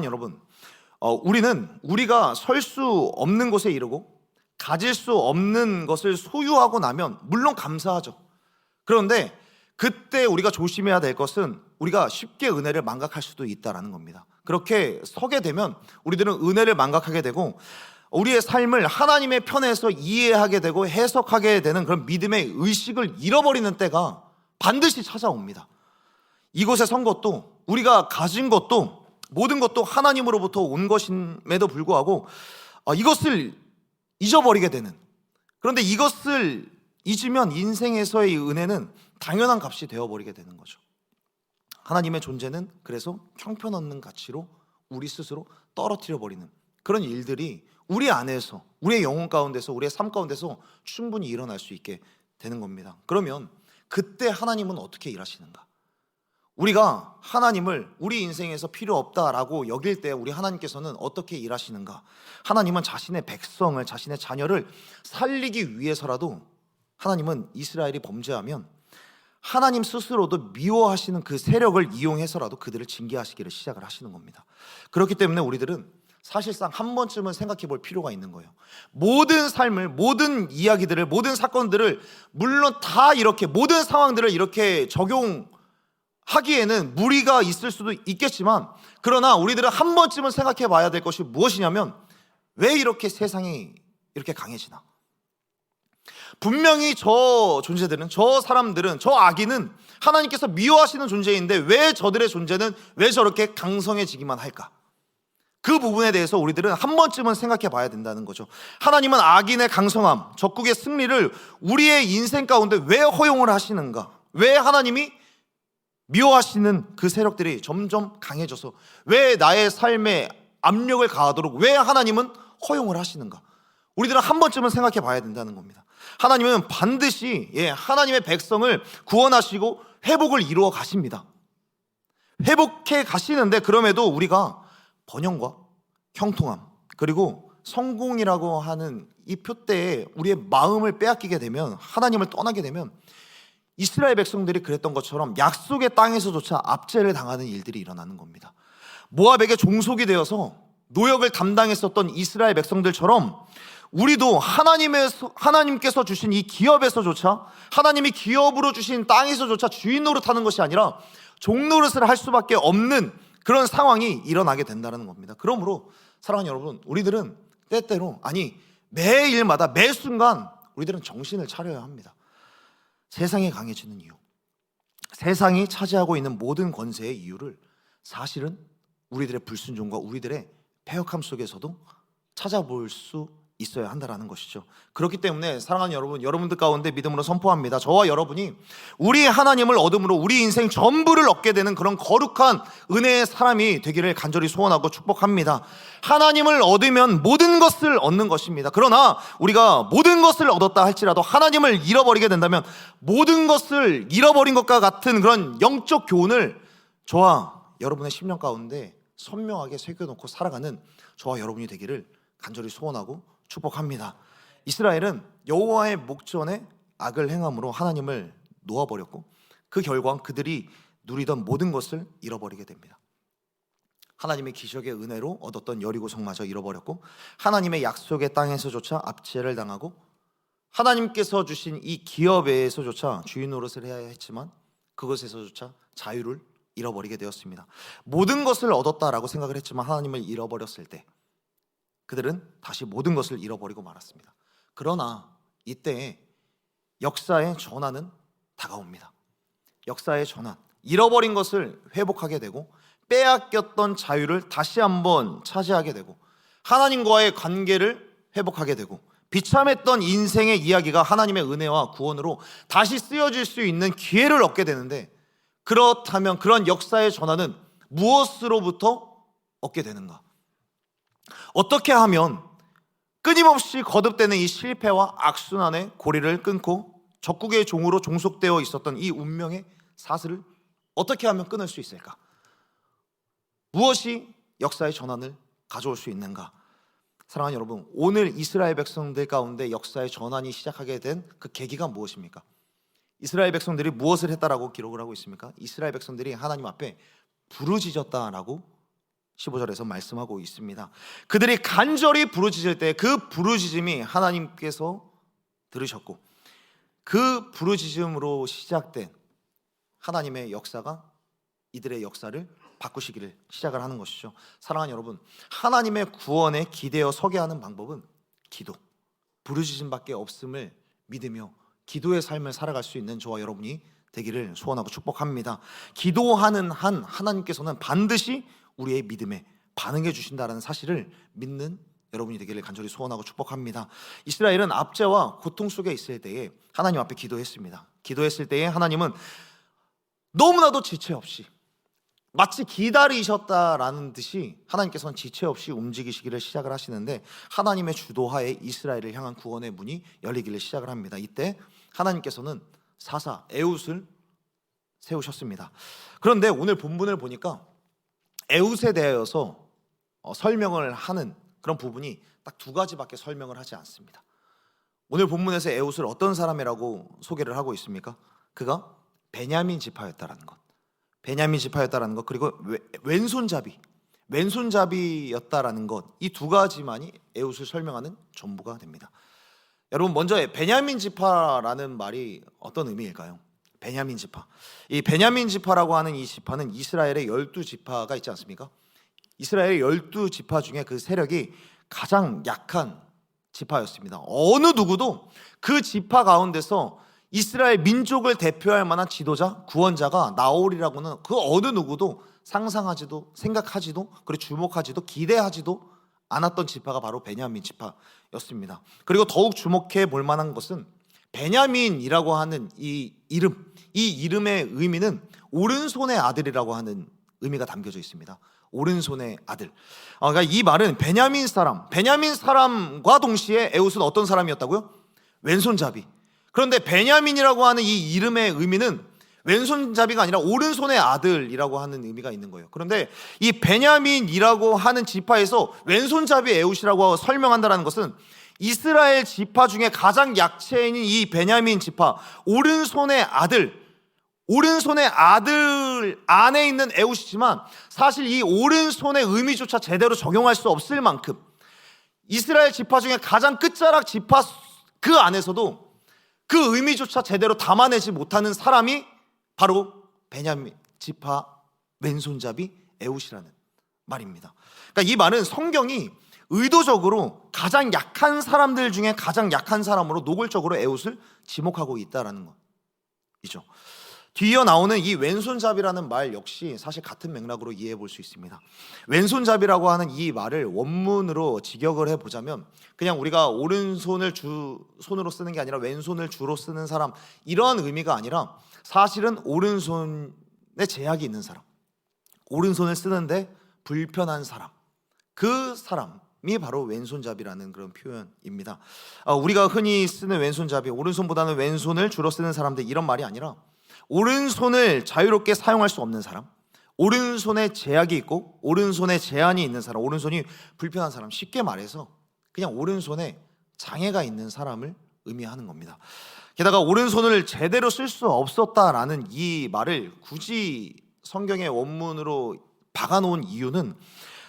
여러분, 우리는 우리가 설 수 없는 곳에 이르고 가질 수 없는 것을 소유하고 나면 물론 감사하죠. 그런데 그때 우리가 조심해야 될 것은 우리가 쉽게 은혜를 망각할 수도 있다는 겁니다. 그렇게 서게 되면 우리들은 은혜를 망각하게 되고 우리의 삶을 하나님의 편에서 이해하게 되고 해석하게 되는 그런 믿음의 의식을 잃어버리는 때가 반드시 찾아옵니다. 이곳에 선 것도 우리가 가진 것도 모든 것도 하나님으로부터 온 것임에도 불구하고 이것을 잊어버리게 되는, 그런데 이것을 잊으면 인생에서의 은혜는 당연한 값이 되어버리게 되는 거죠. 하나님의 존재는 그래서 형편없는 가치로 우리 스스로 떨어뜨려 버리는 그런 일들이 우리 안에서, 우리의 영혼 가운데서, 우리의 삶 가운데서 충분히 일어날 수 있게 되는 겁니다. 그러면 그때 하나님은 어떻게 일하시는가? 우리가 하나님을 우리 인생에서 필요 없다라고 여길 때 우리 하나님께서는 어떻게 일하시는가? 하나님은 자신의 백성을, 자신의 자녀를 살리기 위해서라도 하나님은 이스라엘이 범죄하면 하나님 스스로도 미워하시는 그 세력을 이용해서라도 그들을 징계하시기를 시작을 하시는 겁니다. 그렇기 때문에 우리들은 사실상 한 번쯤은 생각해 볼 필요가 있는 거예요. 모든 삶을, 모든 이야기들을, 모든 사건들을, 물론 다 이렇게 모든 상황들을 이렇게 적용하기에는 무리가 있을 수도 있겠지만, 그러나 우리들은 한 번쯤은 생각해 봐야 될 것이 무엇이냐면, 왜 이렇게 세상이 이렇게 강해지나? 분명히 저 존재들은, 저 사람들은, 저 악인은 하나님께서 미워하시는 존재인데 왜 저들의 존재는 왜 저렇게 강성해지기만 할까? 그 부분에 대해서 우리들은 한 번쯤은 생각해 봐야 된다는 거죠. 하나님은 악인의 강성함, 적국의 승리를 우리의 인생 가운데 왜 허용을 하시는가? 왜 하나님이 미워하시는 그 세력들이 점점 강해져서 왜 나의 삶에 압력을 가하도록 왜 하나님은 허용을 하시는가? 우리들은 한 번쯤은 생각해 봐야 된다는 겁니다. 하나님은 반드시 하나님의 백성을 구원하시고 회복을 이루어 가십니다. 회복해 가시는데 그럼에도 우리가 번영과 형통함 그리고 성공이라고 하는 이 표대에 우리의 마음을 빼앗기게 되면, 하나님을 떠나게 되면 이스라엘 백성들이 그랬던 것처럼 약속의 땅에서조차 압제를 당하는 일들이 일어나는 겁니다. 모압에게 종속이 되어서 노역을 담당했었던 이스라엘 백성들처럼 우리도 하나님께서 주신 이 기업에서조차, 하나님이 기업으로 주신 땅에서조차 주인 노릇하는 것이 아니라 종 노릇을 할 수밖에 없는 그런 상황이 일어나게 된다는 겁니다. 그러므로 사랑하는 여러분, 우리들은 때때로, 아니 매일마다 매 순간 우리들은 정신을 차려야 합니다. 세상이 강해지는 이유, 세상이 차지하고 있는 모든 권세의 이유를 사실은 우리들의 불순종과 우리들의 패역함 속에서도 찾아볼 수 있어야 한다는 것이죠. 그렇기 때문에 사랑하는 여러분, 여러분들 가운데 믿음으로 선포합니다. 저와 여러분이 우리 하나님을 얻음으로 우리 인생 전부를 얻게 되는 그런 거룩한 은혜의 사람이 되기를 간절히 소원하고 축복합니다. 하나님을 얻으면 모든 것을 얻는 것입니다. 그러나 우리가 모든 것을 얻었다 할지라도 하나님을 잃어버리게 된다면 모든 것을 잃어버린 것과 같은 그런 영적 교훈을 저와 여러분의 심령 가운데 선명하게 새겨놓고 살아가는 저와 여러분이 되기를 간절히 소원하고 축복합니다. 이스라엘은 여호와의 목전에 악을 행함으로 하나님을 놓아버렸고 그 결과 그들이 누리던 모든 것을 잃어버리게 됩니다. 하나님의 기적의 은혜로 얻었던 여리고 성마저 잃어버렸고, 하나님의 약속의 땅에서조차 압제를 당하고, 하나님께서 주신 이 기업에서조차 주인 노릇을 해야 했지만 그것에서조차 자유를 잃어버리게 되었습니다. 모든 것을 얻었다라고 생각을 했지만 하나님을 잃어버렸을 때 그들은 다시 모든 것을 잃어버리고 말았습니다. 그러나 이때 역사의 전환은 다가옵니다. 역사의 전환, 잃어버린 것을 회복하게 되고 빼앗겼던 자유를 다시 한번 차지하게 되고 하나님과의 관계를 회복하게 되고 비참했던 인생의 이야기가 하나님의 은혜와 구원으로 다시 쓰여질 수 있는 기회를 얻게 되는데, 그렇다면 그런 역사의 전환은 무엇으로부터 얻게 되는가? 어떻게 하면 끊임없이 거듭되는 이 실패와 악순환의 고리를 끊고 적국의 종으로 종속되어 있었던 이 운명의 사슬을 어떻게 하면 끊을 수 있을까? 무엇이 역사의 전환을 가져올 수 있는가? 사랑하는 여러분, 오늘 이스라엘 백성들 가운데 역사의 전환이 시작하게 된 그 계기가 무엇입니까? 이스라엘 백성들이 무엇을 했다라고 기록을 하고 있습니까? 이스라엘 백성들이 하나님 앞에 부르짖었다라고 15절에서 말씀하고 있습니다. 그들이 간절히 부르짖을 때 그 부르짖음이 하나님께서 들으셨고 그 부르짖음으로 시작된 하나님의 역사가 이들의 역사를 바꾸시기를 시작을 하는 것이죠. 사랑하는 여러분, 하나님의 구원에 기대어 서게 하는 방법은 기도, 부르짖음밖에 없음을 믿으며 기도의 삶을 살아갈 수 있는 저와 여러분이 되기를 소원하고 축복합니다. 기도하는 한 하나님께서는 반드시 우리의 믿음에 반응해 주신다는 사실을 믿는 여러분이 되기를 간절히 소원하고 축복합니다. 이스라엘은 압제와 고통 속에 있을 때에 하나님 앞에 기도했습니다. 기도했을 때에 하나님은 너무나도 지체 없이 마치 기다리셨다라는 듯이 하나님께서는 지체 없이 움직이시기를 시작을 하시는데 하나님의 주도하에 이스라엘을 향한 구원의 문이 열리기를 시작을 합니다. 이때 하나님께서는 사사 에훗을 세우셨습니다. 그런데 오늘 본문을 보니까 에훗에 대하여서 설명을 하는 그런 부분이 딱 두 가지밖에 설명을 하지 않습니다. 오늘 본문에서 에훗을 어떤 사람이라고 소개를 하고 있습니까? 그가 베냐민 지파였다라는 것, 베냐민 지파였다라는 것, 그리고 왼손잡이였다라는 것, 이 두 가지만이 에훗을 설명하는 전부가 됩니다. 여러분, 먼저 베냐민 지파라는 말이 어떤 의미일까요? 베냐민 지파. 이 베냐민 지파라고 하는 이 지파는 이스라엘의 12지파가 있지 않습니까? 이스라엘의 12지파 중에 그 세력이 가장 약한 지파였습니다. 어느 누구도 그 지파 가운데서 이스라엘 민족을 대표할 만한 지도자, 구원자가 나오리라고는 그 어느 누구도 상상하지도 생각하지도 그리고 주목하지도 기대하지도 않았던 지파가 바로 베냐민 지파였습니다. 그리고 더욱 주목해 볼 만한 것은 베냐민이라고 하는 이 이름의 의미는 오른손의 아들이라고 하는 의미가 담겨져 있습니다. 오른손의 아들. 그러니까 이 말은 베냐민 사람과 동시에 에훗은 어떤 사람이었다고요? 왼손잡이. 그런데 베냐민이라고 하는 이 이름의 의미는 왼손잡이가 아니라 오른손의 아들이라고 하는 의미가 있는 거예요. 그런데 이 베냐민이라고 하는 지파에서 왼손잡이 에훗이라고 설명한다는 것은 이스라엘 지파 중에 가장 약체인 이 베냐민 지파, 오른손의 아들 안에 있는 에훗이지만 사실 이 오른손의 의미조차 제대로 적용할 수 없을 만큼 이스라엘 지파 중에 가장 끝자락 지파 그 안에서도 그 의미조차 제대로 담아내지 못하는 사람이 바로 베냐민 지파 왼손잡이 에훗이라는 말입니다. 그러니까 이 말은 성경이 의도적으로 가장 약한 사람들 중에 가장 약한 사람으로 노골적으로 에훗을 지목하고 있다는 것이죠. 뒤이어 나오는 이 왼손잡이라는 말 역시 사실 같은 맥락으로 이해해 볼 수 있습니다. 왼손잡이라고 하는 이 말을 원문으로 직역을 해보자면 그냥 우리가 오른손을 손으로 쓰는 게 아니라 왼손을 주로 쓰는 사람, 이런 의미가 아니라 사실은 오른손에 제약이 있는 사람, 오른손을 쓰는데 불편한 사람, 그 사람이 바로 왼손잡이라는 그런 표현입니다. 우리가 흔히 쓰는 왼손잡이, 오른손보다는 왼손을 주로 쓰는 사람들, 이런 말이 아니라 오른손을 자유롭게 사용할 수 없는 사람, 오른손에 제약이 있고 오른손에 제한이 있는 사람, 오른손이 불편한 사람, 쉽게 말해서 그냥 오른손에 장애가 있는 사람을 의미하는 겁니다. 게다가 오른손을 제대로 쓸 수 없었다라는 이 말을 굳이 성경의 원문으로 박아놓은 이유는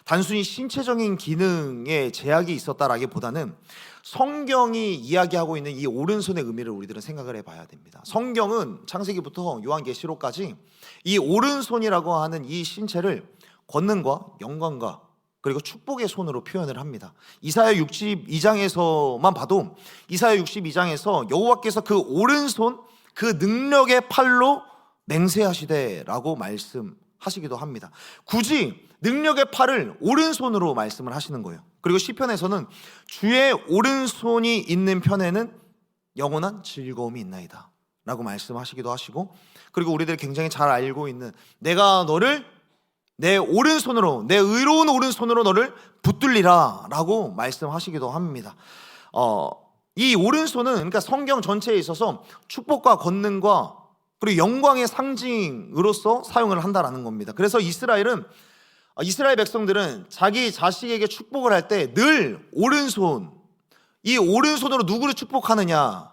단순히 신체적인 기능에 제약이 있었다라기보다는 성경이 이야기하고 있는 이 오른손의 의미를 우리들은 생각을 해봐야 됩니다. 성경은 창세기부터 요한계시록까지 이 오른손이라고 하는 이 신체를 권능과 영광과 그리고 축복의 손으로 표현을 합니다. 이사야 62장에서만 봐도 이사야 62장에서 여호와께서 그 오른손, 그 능력의 팔로 맹세하시되라고 말씀하시기도 합니다. 굳이 능력의 팔을 오른손으로 말씀을 하시는 거예요. 그리고 시편에서는 주의 오른손이 있는 편에는 영원한 즐거움이 있나이다 라고 말씀하시기도 하시고, 그리고 우리들이 굉장히 잘 알고 있는 내가 너를 내 오른손으로, 내 의로운 오른손으로 너를 붙들리라 라고 말씀하시기도 합니다. 이 오른손은 그러니까 성경 전체에 있어서 축복과 권능과 그리고 영광의 상징으로서 사용을 한다라는 겁니다. 그래서 이스라엘 백성들은 자기 자식에게 축복을 할 때 늘 오른손, 이 오른손으로 누구를 축복하느냐,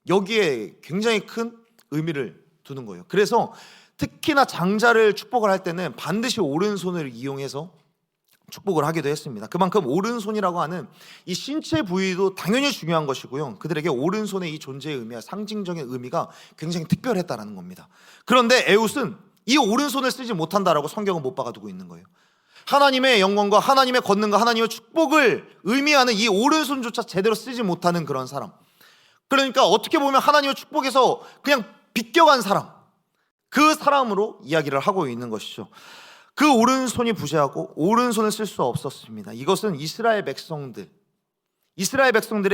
여기에 굉장히 큰 의미를 두는 거예요. 그래서 특히나 장자를 축복을 할 때는 반드시 오른손을 이용해서 축복을 하기도 했습니다. 그만큼 오른손이라고 하는 이 신체 부위도 당연히 중요한 것이고요. 그들에게 오른손의 이 존재의 의미와 상징적인 의미가 굉장히 특별했다라는 겁니다. 그런데 에웃은 이 오른손을 쓰지 못한다라고 성경은 못 박아두고 있는 거예요. 하나님의 영광과 하나님의 권능과 하나님의 축복을 의미하는 이 오른손조차 제대로 쓰지 못하는 그런 사람. 그러니까 어떻게 보면 하나님의 축복에서 그냥 비껴간 사람, 그 사람으로 이야기를 하고 있는 것이죠. 그 오른손이 부재하고 오른손을 쓸 수 없었습니다. 이것은 이스라엘 백성들의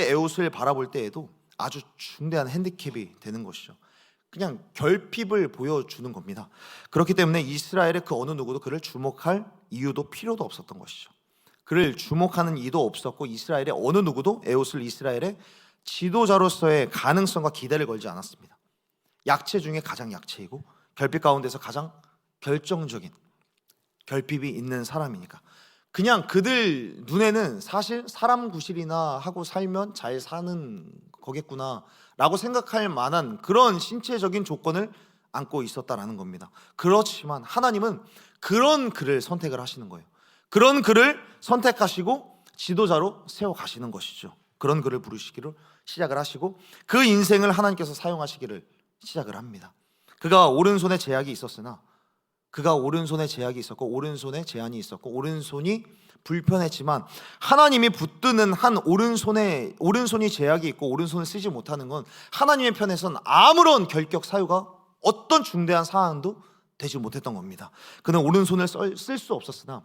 에웃을 바라볼 때에도 아주 중대한 핸디캡이 되는 것이죠. 그냥 결핍을 보여주는 겁니다. 그렇기 때문에 이스라엘의 그 어느 누구도 그를 주목할 이유도 필요도 없었던 것이죠. 그를 주목하는 이도 없었고, 이스라엘의 어느 누구도 에웃을 이스라엘의 지도자로서의 가능성과 기대를 걸지 않았습니다. 약체 중에 가장 약체이고 결핍 가운데서 가장 결정적인 결핍이 있는 사람이니까 그냥 그들 눈에는 사실 사람 구실이나 하고 살면 잘 사는 거겠구나 라고 생각할 만한 그런 신체적인 조건을 안고 있었다라는 겁니다. 그렇지만 하나님은 그런 그를 선택을 하시는 거예요. 그런 그를 선택하시고 지도자로 세워가시는 것이죠. 그런 그를 부르시기로 시작을 하시고 그 인생을 하나님께서 사용하시기를 시작을 합니다. 그가 오른손에 제약이 있었으나, 그가 오른손에 제약이 있었고 오른손에 제한이 있었고 오른손이 불편했지만, 하나님이 붙드는 한 오른손이 제약이 있고 오른손을 쓰지 못하는 건 하나님의 편에선 아무런 결격 사유가 어떤 중대한 사항도 되지 못했던 겁니다. 그는 오른손을 쓸 수 없었으나,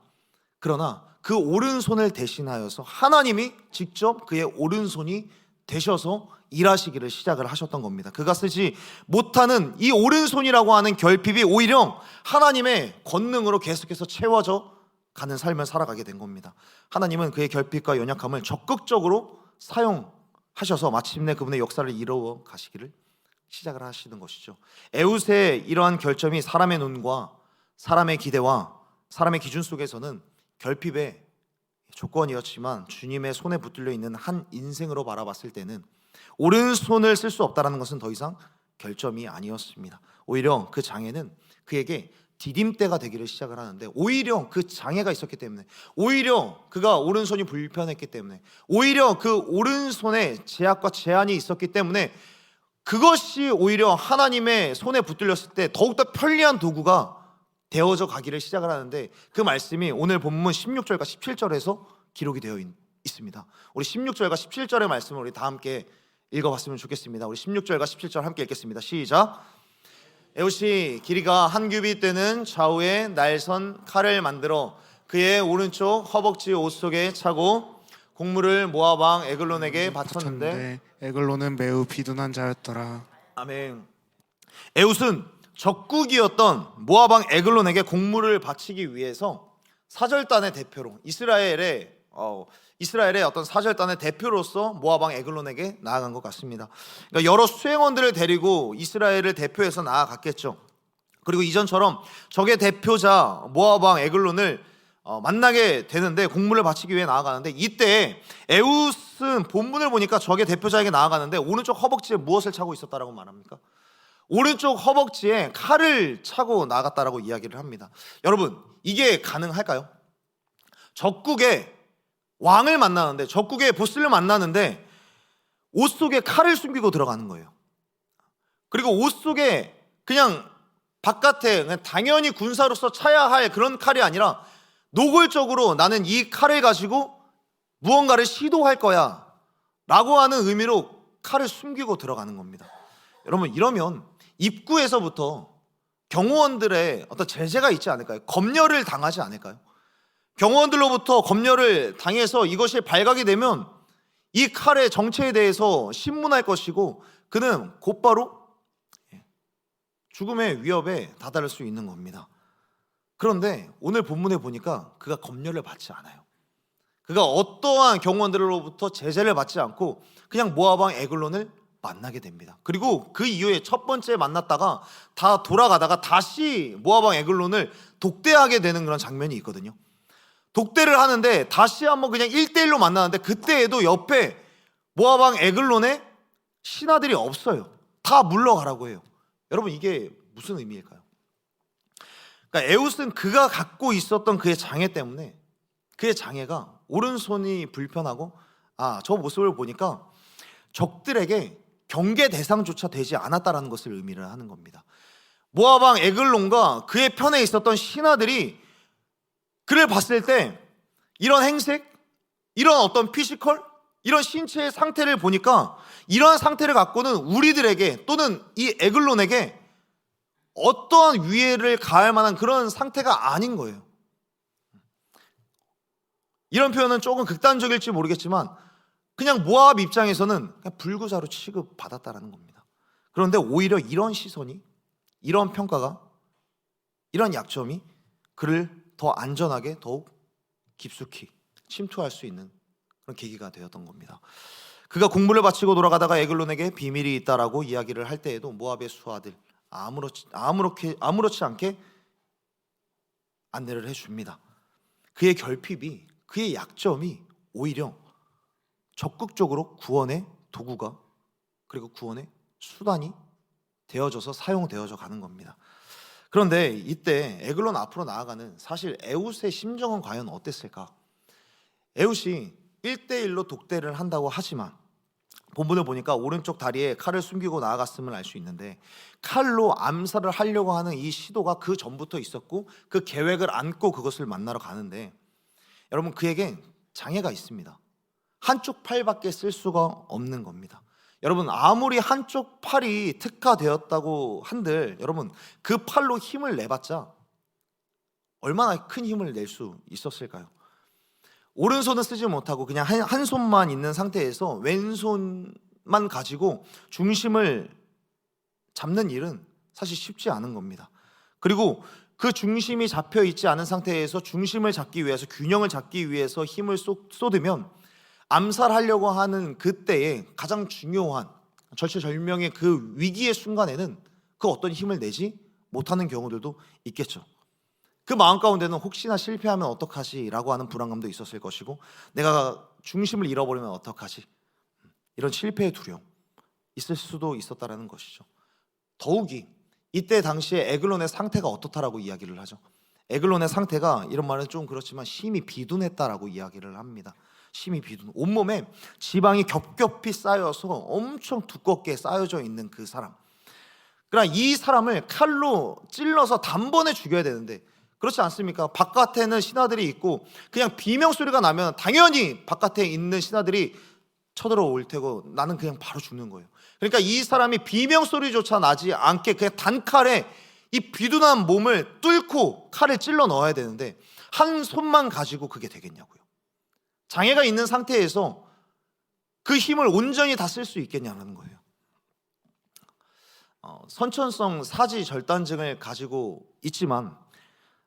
그러나 그 오른손을 대신하여서 하나님이 직접 그의 오른손이 되셔서 일하시기를 시작을 하셨던 겁니다. 그가 쓰지 못하는 이 오른손이라고 하는 결핍이 오히려 하나님의 권능으로 계속해서 채워져 가는 삶을 살아가게 된 겁니다. 하나님은 그의 결핍과 연약함을 적극적으로 사용하셔서 마침내 그분의 역사를 이루어 가시기를 시작을 하시는 것이죠. 에웃의 이러한 결점이 사람의 눈과 사람의 기대와 사람의 기준 속에서는 결핍의 조건이었지만, 주님의 손에 붙들려 있는 한 인생으로 바라봤을 때는 오른손을 쓸 수 없다는 것은 더 이상 결점이 아니었습니다. 오히려 그 장애는 그에게 디딤대가 되기를 시작을 하는데, 오히려 그 장애가 있었기 때문에, 오히려 그가 오른손이 불편했기 때문에, 오히려 그 오른손에 제약과 제한이 있었기 때문에 그것이 오히려 하나님의 손에 붙들렸을 때 더욱더 편리한 도구가 되어져 가기를 시작을 하는데, 그 말씀이 오늘 본문 16절과 17절에서 기록이 되어 있습니다. 우리 16절과 17절의 말씀을 우리 다 함께 읽어봤으면 좋겠습니다. 우리 16절과 17절 함께 읽겠습니다. 시작. 에웃이 길이가 한 규빗 되는 좌우에 날선 칼을 만들어 그의 오른쪽 허벅지 옷 속에 차고 곡물을 모압 왕 에글론에게 바쳤는데 에글론은 매우 비둔한 자였더라. 아멘. 에웃은 적국이었던 모압 왕 에글론에게 곡물을 바치기 위해서 사절단의 대표로, 이스라엘의 어떤 사절단의 대표로서 모압 왕 에글론에게 나아간 것 같습니다. 그러니까 여러 수행원들을 데리고 이스라엘을 대표해서 나아갔겠죠. 그리고 이전처럼 적의 대표자 모압 왕 에글론을 만나게 되는데, 곡물을 바치기 위해 나아가는데, 이때 에웃은 본문을 보니까 적의 대표자에게 나아가는데 오른쪽 허벅지에 무엇을 차고 있었다라고 말합니까? 오른쪽 허벅지에 칼을 차고 나갔다라고 이야기를 합니다. 여러분, 이게 가능할까요? 적국의 왕을 만나는데, 적국의 보스를 만나는데 옷 속에 칼을 숨기고 들어가는 거예요. 그리고 옷 속에 그냥 바깥에 그냥 당연히 군사로서 차야 할 그런 칼이 아니라 노골적으로 나는 이 칼을 가지고 무언가를 시도할 거야 라고 하는 의미로 칼을 숨기고 들어가는 겁니다. 여러분, 이러면 입구에서부터 경호원들의 어떤 제재가 있지 않을까요? 검열을 당하지 않을까요? 경호원들로부터 검열을 당해서 이것이 발각이 되면 이 칼의 정체에 대해서 신문할 것이고, 그는 곧바로 죽음의 위협에 다다를 수 있는 겁니다. 그런데 오늘 본문에 보니까 그가 검열을 받지 않아요. 그가 어떠한 경호원들로부터 제재를 받지 않고 그냥 모압 왕 에글론을 만나게 됩니다. 그리고 그 이후에 첫 번째 만났다가 다 돌아가다가 다시 모압 왕 에글론을 독대하게 되는 그런 장면이 있거든요. 독대를 하는데 다시 한번 그냥 1대1로 만나는데, 그때에도 옆에 모압 왕 에글론의 신하들이 없어요. 다 물러가라고 해요. 여러분, 이게 무슨 의미일까요? 그러니까 에웃은 그가 갖고 있었던 그의 장애 때문에 그의 장애가 오른손이 불편하고 저 모습을 보니까 적들에게 경계 대상조차 되지 않았다라는 것을 의미를 하는 겁니다. 모압 왕 에글론과 그의 편에 있었던 신하들이 그를 봤을 때 이런 행색, 이런 어떤 피지컬, 이런 신체의 상태를 보니까 이러한 상태를 갖고는 우리들에게 또는 이 에글론에게 어떠한 위해를 가할 만한 그런 상태가 아닌 거예요. 이런 표현은 조금 극단적일지 모르겠지만 그냥 모압 입장에서는 그냥 불구자로 취급받았다라는 겁니다. 그런데 오히려 이런 시선이, 이런 평가가, 이런 약점이 그를 더 안전하게 더욱 깊숙이 침투할 수 있는 그런 계기가 되었던 겁니다. 그가 공부를 마치고 돌아가다가 에글론에게 비밀이 있다라고 이야기를 할 때에도 모압의 수하들 아무렇지 않게 안내를 해줍니다. 그의 결핍이, 그의 약점이 오히려 적극적으로 구원의 도구가 그리고 구원의 수단이 되어져서 사용되어져 가는 겁니다. 그런데 이때 에글론 앞으로 나아가는 사실 에웃의 심정은 과연 어땠을까? 에웃이 1대1로 독대를 한다고 하지만 본문을 보니까 오른쪽 다리에 칼을 숨기고 나아갔음을 알 수 있는데 칼로 암살을 하려고 하는 이 시도가 그 전부터 있었고 그 계획을 안고 그것을 만나러 가는데 여러분 그에게 장애가 있습니다. 한쪽 팔밖에 쓸 수가 없는 겁니다. 여러분 아무리 한쪽 팔이 특화되었다고 한들 여러분 그 팔로 힘을 내봤자 얼마나 큰 힘을 낼 수 있었을까요? 오른손은 쓰지 못하고 그냥 한 손만 있는 상태에서 왼손만 가지고 중심을 잡는 일은 사실 쉽지 않은 겁니다. 그리고 그 중심이 잡혀 있지 않은 상태에서 중심을 잡기 위해서 균형을 잡기 위해서 힘을 쏟으면 암살하려고 하는 그때에 가장 중요한 절체절명의 그 위기의 순간에는 그 어떤 힘을 내지 못하는 경우들도 있겠죠. 그 마음 가운데는 혹시나 실패하면 어떡하지? 라고 하는 불안감도 있었을 것이고 내가 중심을 잃어버리면 어떡하지? 이런 실패의 두려움 있을 수도 있었다라는 것이죠. 더욱이 이때 당시에 에글론의 상태가 어떻다라고 이야기를 하죠. 에글론의 상태가 이런 말은 좀 그렇지만 심히 비둔했다라고 이야기를 합니다. 심히 비둔, 온몸에 지방이 겹겹이 쌓여서 엄청 두껍게 쌓여져 있는 그 사람. 그러나 이 사람을 칼로 찔러서 단번에 죽여야 되는데 그렇지 않습니까? 바깥에는 신하들이 있고 그냥 비명 소리가 나면 당연히 바깥에 있는 신하들이 쳐들어올 테고 나는 그냥 바로 죽는 거예요. 그러니까 이 사람이 비명 소리조차 나지 않게 그냥 단칼에 이 비둔한 몸을 뚫고 칼을 찔러 넣어야 되는데 한 손만 가지고 그게 되겠냐고요. 장애가 있는 상태에서 그 힘을 온전히 다 쓸 수 있겠냐는 거예요. 선천성 사지 절단증을 가지고 있지만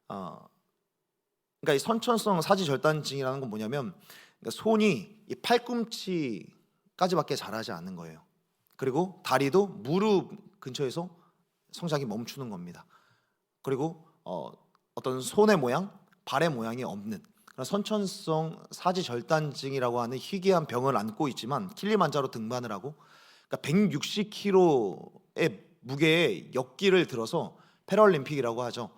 그러니까 이 선천성 사지 절단증이라는 건 뭐냐면 그러니까 손이 이 팔꿈치까지밖에 자라지 않는 거예요. 그리고 다리도 무릎 근처에서 성장이 멈추는 겁니다. 그리고 어떤 손의 모양, 발의 모양이 없는 그런 선천성 사지 절단증이라고 하는 희귀한 병을 안고 있지만 킬리만자로 등반을 하고 그러니까 160kg의 무게의 역기를 들어서 패럴림픽이라고 하죠.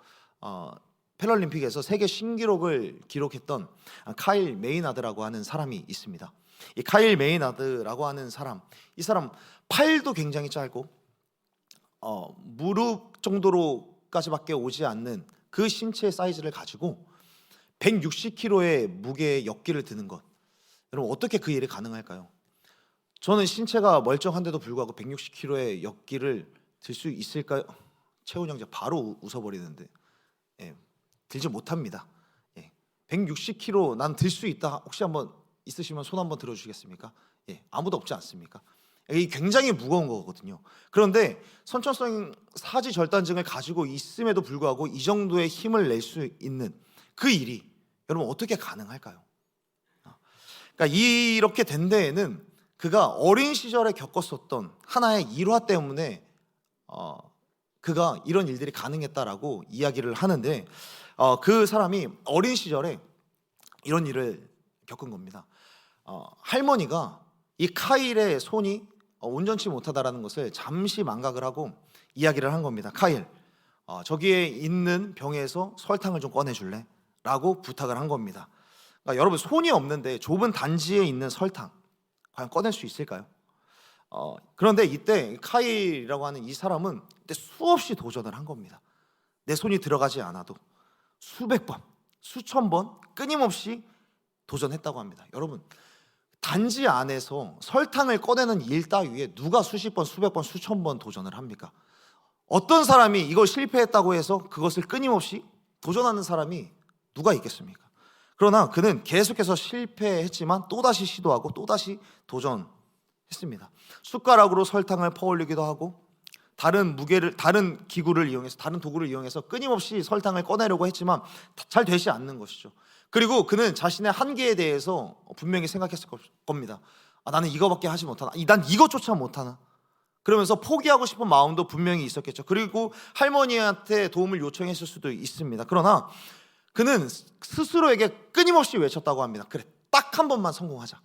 패럴림픽에서 세계 신기록을 기록했던 카일 메이나드라고 하는 사람이 있습니다. 이 카일 메이나드라고 하는 사람, 이 사람 팔도 굉장히 짧고 무릎 정도로까지밖에 오지 않는 그 신체 사이즈를 가지고 160kg의 무게의 역기를 드는 것, 여러분 어떻게 그 일이 가능할까요? 저는 신체가 멀쩡한데도 불구하고 160kg의 역기를 들 수 있을까요? 최훈 형제 바로 웃어버리는데 들지 못합니다. 160kg 난 들 수 있다. 혹시 한번 있으시면 손 한번 들어주시겠습니까? 아무도 없지 않습니까? 이게 굉장히 무거운 거거든요. 그런데 선천성 사지 절단증을 가지고 있음에도 불구하고 이 정도의 힘을 낼 수 있는 그 일이 여러분 어떻게 가능할까요? 그러니까 이렇게 된 데에는 그가 어린 시절에 겪었었던 하나의 일화 때문에 그가 이런 일들이 가능했다라고 이야기를 하는데 그 사람이 어린 시절에 이런 일을 겪은 겁니다. 할머니가 이 카일의 손이 온전치 못하다라는 것을 잠시 망각을 하고 이야기를 한 겁니다. 카일, 저기에 있는 병에서 설탕을 좀 꺼내줄래? 라고 부탁을 한 겁니다. 그러니까 여러분 손이 없는데 좁은 단지에 있는 설탕 과연 꺼낼 수 있을까요? 그런데 이때 카일이라고 하는 이 사람은 그때 수없이 도전을 한 겁니다. 내 손이 들어가지 않아도 수백 번, 수천 번 끊임없이 도전했다고 합니다. 여러분, 단지 안에서 설탕을 꺼내는 일 따위에 누가 수십 번, 수백 번, 수천 번 도전을 합니까? 어떤 사람이 이걸 실패했다고 해서 그것을 끊임없이 도전하는 사람이 누가 있겠습니까? 그러나 그는 계속해서 실패했지만 또다시 시도하고 또다시 도전했습니다. 숟가락으로 설탕을 퍼올리기도 하고 다른 기구를 이용해서, 다른 도구를 이용해서 끊임없이 설탕을 꺼내려고 했지만 잘 되지 않는 것이죠. 그리고 그는 자신의 한계에 대해서 분명히 생각했을 겁니다. 나는 이거밖에 하지 못하나, 난 이것조차 못하나, 그러면서 포기하고 싶은 마음도 분명히 있었겠죠. 그리고 할머니한테 도움을 요청했을 수도 있습니다. 그러나 그는 스스로에게 끊임없이 외쳤다고 합니다. 그래, 딱 한 번만 성공하자.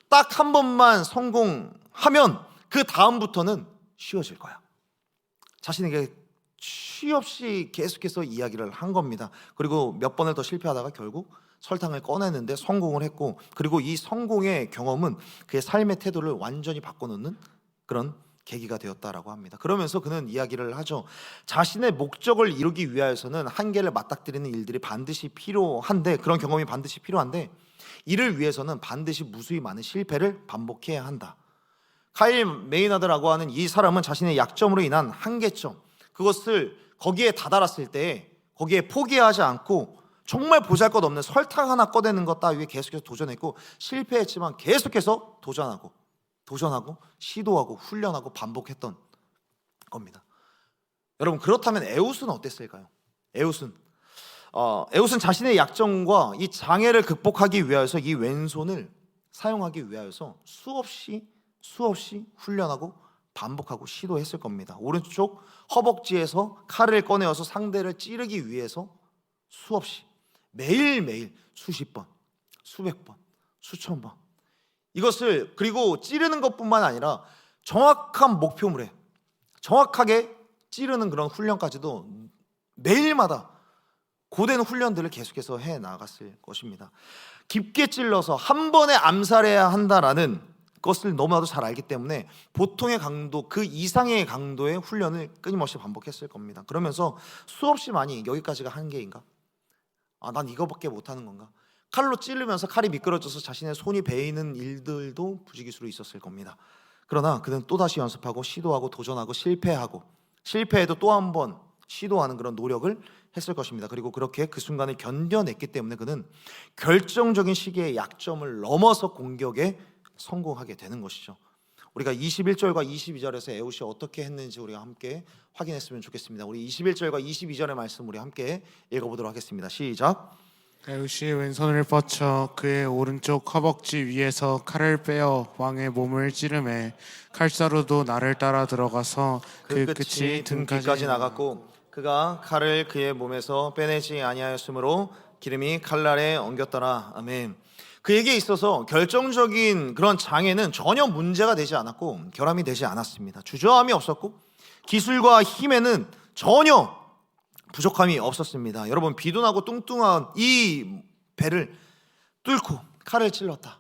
딱 한 번만 성공하면 그 다음부터는 쉬워질 거야. 자신에게 쉬없이 계속해서 이야기를 한 겁니다. 그리고 몇 번을 더 실패하다가 결국 설탕을 꺼내는데 성공을 했고, 그리고 이 성공의 경험은 그의 삶의 태도를 완전히 바꿔놓는 그런 계기가 되었다라고 합니다. 그러면서 그는 이야기를 하죠. 자신의 목적을 이루기 위하여서는 한계를 맞닥뜨리는 일들이 반드시 필요한데, 그런 경험이 반드시 필요한데, 이를 위해서는 반드시 무수히 많은 실패를 반복해야 한다. 카일 메이나드라고 하는 이 사람은 자신의 약점으로 인한 한계점, 그것을 거기에 다다랐을 때 거기에 포기하지 않고 정말 보잘것없는 설탕 하나 꺼내는 것 따위에 계속해서 도전했고, 실패했지만 계속해서 도전하고 시도하고 훈련하고 반복했던 겁니다. 여러분, 그렇다면 에웃은 어땠을까요? 에웃은 자신의 약점과 이 장애를 극복하기 위하여서 이 왼손을 사용하기 위하여서 수없이 훈련하고 반복하고 시도했을 겁니다. 오른쪽 허벅지에서 칼을 꺼내어서 상대를 찌르기 위해서 수없이 매일매일 수십 번, 수백 번, 수천 번 이것을, 그리고 찌르는 것뿐만 아니라 정확한 목표물에 정확하게 찌르는 그런 훈련까지도 매일마다 고된 훈련들을 계속해서 해 나갔을 것입니다. 깊게 찔러서 한 번에 암살해야 한다라는 것을 너무나도 잘 알기 때문에 보통의 강도 그 이상의 강도의 훈련을 끊임없이 반복했을 겁니다. 그러면서 수없이 많이 여기까지가 한계인가? 난 이거밖에 못하는 건가? 칼로 찌르면서 칼이 미끄러져서 자신의 손이 베이는 일들도 부지기수로 있었을 겁니다. 그러나 그는 또다시 연습하고 시도하고 도전하고 실패해도 또 한 번 시도하는 그런 노력을 했을 것입니다. 그리고 그렇게 그 순간을 견뎌냈기 때문에 그는 결정적인 시기의 약점을 넘어서 공격에 성공하게 되는 것이죠. 우리가 21절과 22절에서 에웃이 어떻게 했는지 우리가 함께 확인했으면 좋겠습니다. 우리 21절과 22절의 말씀 우리 함께 읽어보도록 하겠습니다. 시작. 에웃이 왼손을 뻗쳐 그의 오른쪽 허벅지 위에서 칼을 빼어 왕의 몸을 찌르매 칼자루도 나를 따라 들어가서 그 끝이 등 뒤까지 나갔고 그가 칼을 그의 몸에서 빼내지 아니하였으므로 기름이 칼날에 엉겼더라. 아멘. 그에게 있어서 결정적인 그런 장애는 전혀 문제가 되지 않았고 결함이 되지 않았습니다. 주저함이 없었고 기술과 힘에는 전혀 부족함이 없었습니다. 여러분, 비둔하고 뚱뚱한 이 배를 뚫고 칼을 찔렀다.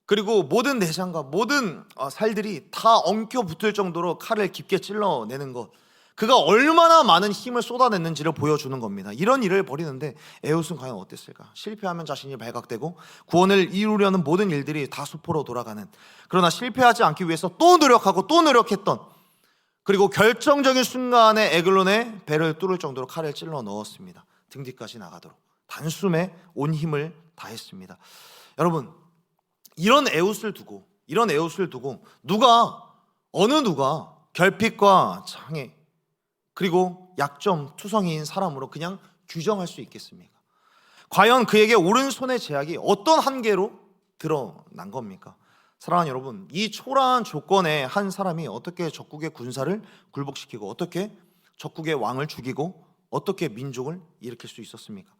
그리고 모든 내장과 모든 살들이 다 엉켜 붙을 정도로 칼을 깊게 찔러내는 것, 그가 얼마나 많은 힘을 쏟아냈는지를 보여주는 겁니다. 이런 일을 벌이는데 에웃은 과연 어땠을까? 실패하면 자신이 발각되고 구원을 이루려는 모든 일들이 다 수포로 돌아가는, 그러나 실패하지 않기 위해서 또 노력하고 또 노력했던, 그리고 결정적인 순간에 에글론의 배를 뚫을 정도로 칼을 찔러 넣었습니다. 등 뒤까지 나가도록 단숨에 온 힘을 다했습니다. 여러분, 이런 에웃을 두고 어느 누가 결핍과 장애 그리고 약점 투성이인 사람으로 그냥 규정할 수 있겠습니까? 과연 그에게 오른손의 제약이 어떤 한계로 드러난 겁니까? 사랑하는 여러분, 이 초라한 조건에 한 사람이 어떻게 적국의 군사를 굴복시키고 어떻게 적국의 왕을 죽이고 어떻게 민족을 일으킬 수 있었습니까?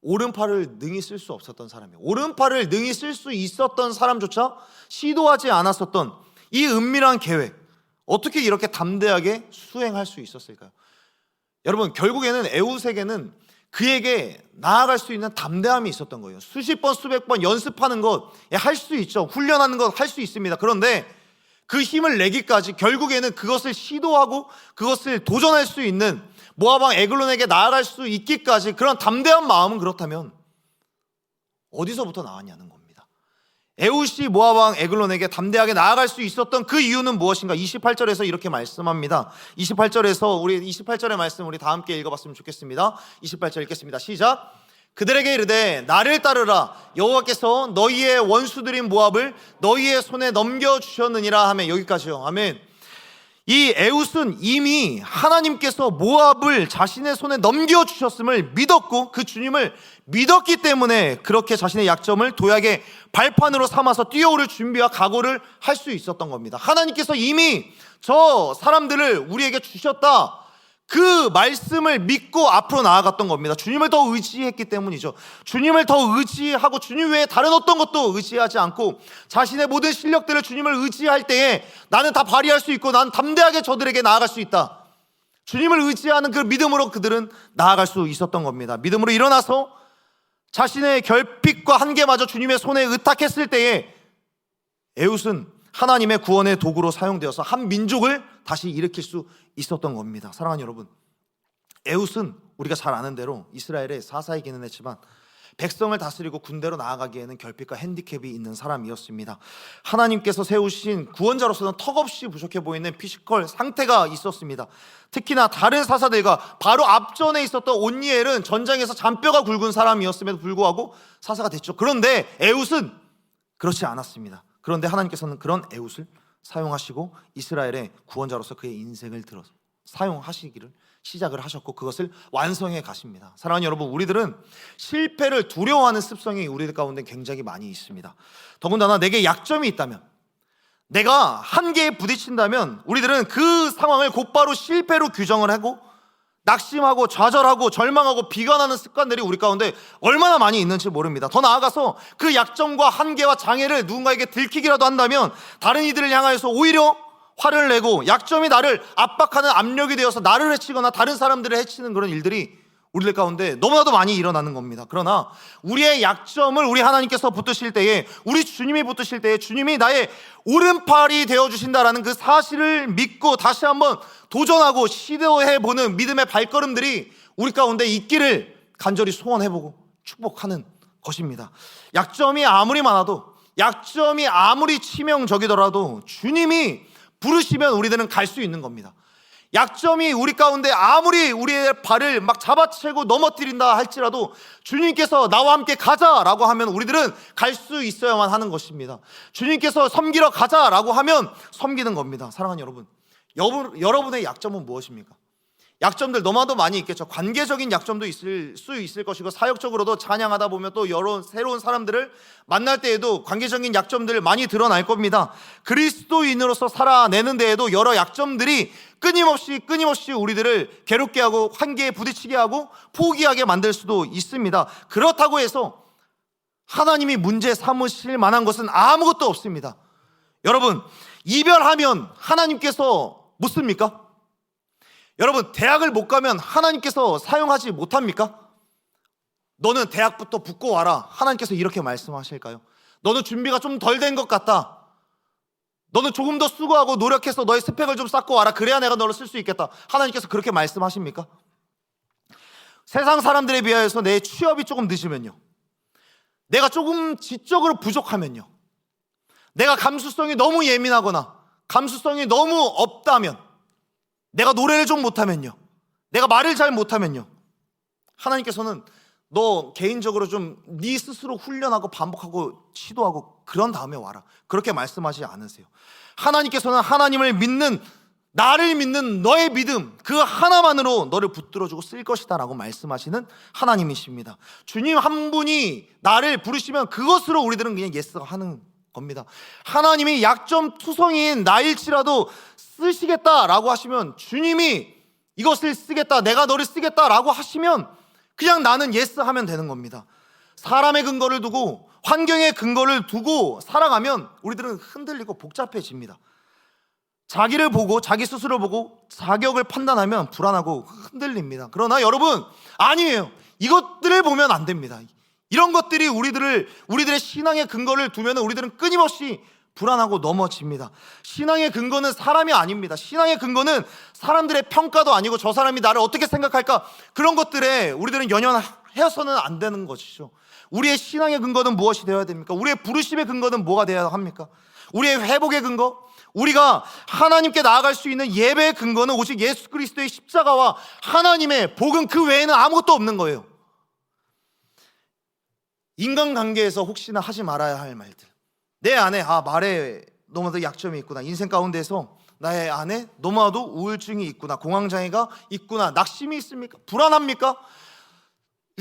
오른팔을 능히 쓸 수 없었던 사람이에요. 오른팔을 능히 쓸 수 있었던 사람조차 시도하지 않았었던 이 은밀한 계획, 어떻게 이렇게 담대하게 수행할 수 있었을까요? 여러분, 결국에는 에웃에게는 그에게 나아갈 수 있는 담대함이 있었던 거예요. 수십 번 수백 번 연습하는 것 할 수 있죠. 훈련하는 것 할 수 있습니다. 그런데 그 힘을 내기까지 결국에는 그것을 시도하고 그것을 도전할 수 있는 모압 왕 에글론에게 나아갈 수 있기까지 그런 담대한 마음은 그렇다면 어디서부터 나왔냐는 겁니다. 에훗이 모압 왕 에글론에게 담대하게 나아갈 수 있었던 그 이유는 무엇인가? 28절에서 이렇게 말씀합니다. 28절에서 우리 28절의 말씀 우리 다 함께 읽어봤으면 좋겠습니다. 28절 읽겠습니다. 시작. 그들에게 이르되 나를 따르라. 여호와께서 너희의 원수들인 모압을 너희의 손에 넘겨주셨느니라 하면 여기까지요. 아멘. 이 에훗은 이미 하나님께서 모압을 자신의 손에 넘겨주셨음을 믿었고 그 주님을 믿었기 때문에 그렇게 자신의 약점을 도약의 발판으로 삼아서 뛰어오를 준비와 각오를 할 수 있었던 겁니다. 하나님께서 이미 저 사람들을 우리에게 주셨다, 그 말씀을 믿고 앞으로 나아갔던 겁니다. 주님을 더 의지했기 때문이죠. 주님을 더 의지하고 주님 외에 다른 어떤 것도 의지하지 않고 자신의 모든 실력들을 주님을 의지할 때에 나는 다 발휘할 수 있고 난 담대하게 저들에게 나아갈 수 있다, 주님을 의지하는 그 믿음으로 그들은 나아갈 수 있었던 겁니다. 믿음으로 일어나서 자신의 결핍과 한계마저 주님의 손에 의탁했을 때에 에훗은 하나님의 구원의 도구로 사용되어서 한 민족을 다시 일으킬 수 있었던 겁니다. 사랑하는 여러분, 에훗은 우리가 잘 아는 대로 이스라엘의 사사이기는 했지만 백성을 다스리고 군대로 나아가기에는 결핍과 핸디캡이 있는 사람이었습니다. 하나님께서 세우신 구원자로서는 턱없이 부족해 보이는 피지컬 상태가 있었습니다. 특히나 다른 사사들과 바로 앞전에 있었던 온니엘은 전장에서 잔뼈가 굵은 사람이었음에도 불구하고 사사가 됐죠. 그런데 에훗은 그렇지 않았습니다. 그런데 하나님께서는 그런 에훗을 사용하시고 이스라엘의 구원자로서 그의 인생을 들어서 사용하시기를 시작을 하셨고 그것을 완성해 가십니다. 사랑하는 여러분, 우리들은 실패를 두려워하는 습성이 우리들 가운데 굉장히 많이 있습니다. 더군다나 내게 약점이 있다면, 내가 한계에 부딪힌다면 우리들은 그 상황을 곧바로 실패로 규정을 하고 낙심하고 좌절하고 절망하고 비관하는 습관들이 우리 가운데 얼마나 많이 있는지 모릅니다. 더 나아가서 그 약점과 한계와 장애를 누군가에게 들키기라도 한다면 다른 이들을 향하여서 오히려 화를 내고 약점이 나를 압박하는 압력이 되어서 나를 해치거나 다른 사람들을 해치는 그런 일들이 우리들 가운데 너무나도 많이 일어나는 겁니다. 그러나 우리의 약점을 우리 하나님께서 붙드실 때에, 우리 주님이 붙드실 때에 주님이 나의 오른팔이 되어주신다라는 그 사실을 믿고 다시 한번 도전하고 시도해보는 믿음의 발걸음들이 우리 가운데 있기를 간절히 소원해보고 축복하는 것입니다. 약점이 아무리 많아도, 약점이 아무리 치명적이더라도 주님이 부르시면 우리들은 갈 수 있는 겁니다. 약점이 우리 가운데 아무리 우리의 발을 막 잡아채고 넘어뜨린다 할지라도 주님께서 나와 함께 가자라고 하면 우리들은 갈 수 있어야만 하는 것입니다. 주님께서 섬기러 가자라고 하면 섬기는 겁니다. 사랑하는 여러분, 여러분의 약점은 무엇입니까? 약점들 너무나도 많이 있겠죠. 관계적인 약점도 있을 수 있을 것이고, 사역적으로도 찬양하다 보면 또 여러 새로운 사람들을 만날 때에도 관계적인 약점들 많이 드러날 겁니다. 그리스도인으로서 살아내는 데에도 여러 약점들이 끊임없이 우리들을 괴롭게 하고 한계에 부딪히게 하고 포기하게 만들 수도 있습니다. 그렇다고 해서 하나님이 문제 삼으실 만한 것은 아무것도 없습니다. 여러분, 이별하면 하나님께서 묻습니까? 여러분, 대학을 못 가면 하나님께서 사용하지 못합니까? 너는 대학부터 붙고 와라, 하나님께서 이렇게 말씀하실까요? 너는 준비가 좀 덜 된 것 같다, 너는 조금 더 수고하고 노력해서 너의 스펙을 좀 쌓고 와라, 그래야 내가 너를 쓸 수 있겠다, 하나님께서 그렇게 말씀하십니까? 세상 사람들에 비하여서 내 취업이 조금 늦으면요, 내가 조금 지적으로 부족하면요, 내가 감수성이 너무 예민하거나 감수성이 너무 없다면, 내가 노래를 좀 못하면요, 내가 말을 잘 못하면요, 하나님께서는 너 개인적으로 좀 네 스스로 훈련하고 반복하고 시도하고 그런 다음에 와라, 그렇게 말씀하시지 않으세요. 하나님께서는 하나님을 믿는, 나를 믿는 너의 믿음 그 하나만으로 너를 붙들어주고 쓸 것이다 라고 말씀하시는 하나님이십니다. 주님 한 분이 나를 부르시면 그것으로 우리들은 그냥 예스가 하는 겁니다. 하나님이 약점 투성이인 나일지라도 쓰시겠다라고 하시면, 주님이 이것을 쓰겠다, 내가 너를 쓰겠다라고 하시면 그냥 나는 예스 하면 되는 겁니다. 사람의 근거를 두고 환경의 근거를 두고 살아가면 우리들은 흔들리고 복잡해집니다. 자기를 보고 자기 스스로 보고 자격을 판단하면 불안하고 흔들립니다. 그러나 여러분, 아니에요. 이것들을 보면 안 됩니다. 이런 것들이 우리들의 신앙의 근거를 두면 우리들은 끊임없이 불안하고 넘어집니다. 신앙의 근거는 사람이 아닙니다. 신앙의 근거는 사람들의 평가도 아니고 저 사람이 나를 어떻게 생각할까, 그런 것들에 우리들은 연연해서는 안 되는 것이죠. 우리의 신앙의 근거는 무엇이 되어야 됩니까? 우리의 부르심의 근거는 뭐가 되어야 합니까? 우리의 회복의 근거, 우리가 하나님께 나아갈 수 있는 예배의 근거는 오직 예수 그리스도의 십자가와 하나님의 복음, 그 외에는 아무것도 없는 거예요. 인간관계에서 혹시나 하지 말아야 할 말들, 내 안에 말에 너무나도 약점이 있구나, 인생 가운데서 나의 안에 너무나도 우울증이 있구나, 공황장애가 있구나, 낙심이 있습니까? 불안합니까?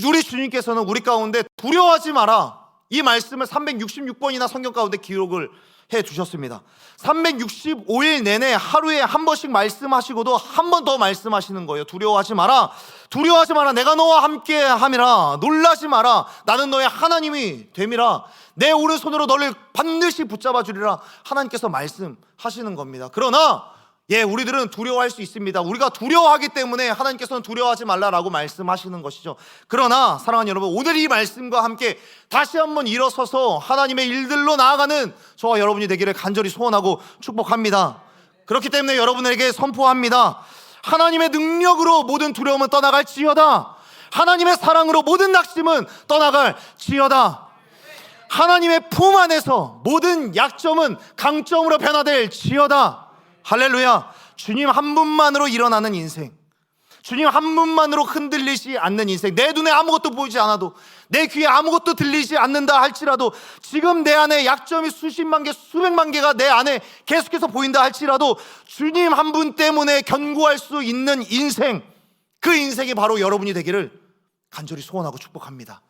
우리 주님께서는 우리 가운데 두려워하지 마라, 이 말씀을 366번이나 성경 가운데 기록을 해 주셨습니다. 365일 내내 하루에 한 번씩 말씀하시고도 한 번 더 말씀하시는 거예요. 두려워하지 마라, 두려워하지 마라, 내가 너와 함께 함이라, 놀라지 마라, 나는 너의 하나님이 됨이라, 내 오른손으로 너를 반드시 붙잡아 주리라, 하나님께서 말씀하시는 겁니다. 그러나 우리들은 두려워할 수 있습니다. 우리가 두려워하기 때문에 하나님께서는 두려워하지 말라라고 말씀하시는 것이죠. 그러나 사랑하는 여러분, 오늘 이 말씀과 함께 다시 한번 일어서서 하나님의 일들로 나아가는 저와 여러분이 되기를 간절히 소원하고 축복합니다. 그렇기 때문에 여러분에게 선포합니다. 하나님의 능력으로 모든 두려움은 떠나갈지어다. 하나님의 사랑으로 모든 낙심은 떠나갈지어다. 하나님의 품 안에서 모든 약점은 강점으로 변화될지어다. 할렐루야. 주님 한 분만으로 일어나는 인생, 주님 한 분만으로 흔들리지 않는 인생, 내 눈에 아무것도 보이지 않아도, 내 귀에 아무것도 들리지 않는다 할지라도, 지금 내 안에 약점이 수십만 개, 수백만 개가 내 안에 계속해서 보인다 할지라도 주님 한 분 때문에 견고할 수 있는 인생, 그 인생이 바로 여러분이 되기를 간절히 소원하고 축복합니다.